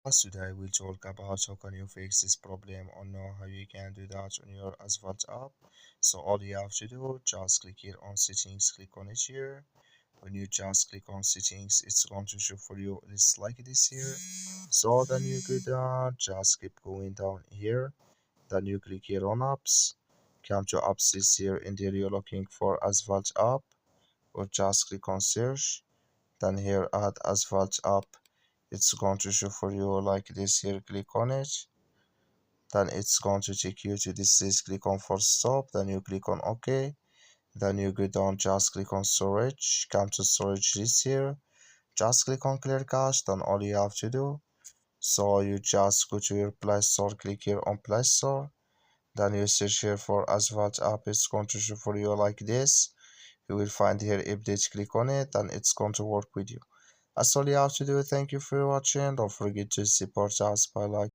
Today we'll talk about how can you fix this problem or know how you can do that on your Asphalt app. So all you have to do, just click here on settings, click on it here. When you just click on settings, it's going to show for you this like this here. So then you go down, just keep going down here. Then you click here on apps. Come to apps is here, and there you're looking for Asphalt app, or just click on search. Then here add Asphalt app, it's going to show for you like this here. Click on it, then it's going to take you to this list. Click on for stop, then you click on OK, then you go down, just click on storage, come to storage list here, just click on clear cache. Then all you have to do, so you just go to your Play Store, click here on Play Store, then you search here for Asphalt app. It's going to show for you like this. You will find here update, click on it, and it's going to work with you. That's all you have to do. Thank you for watching. Don't forget to support us by like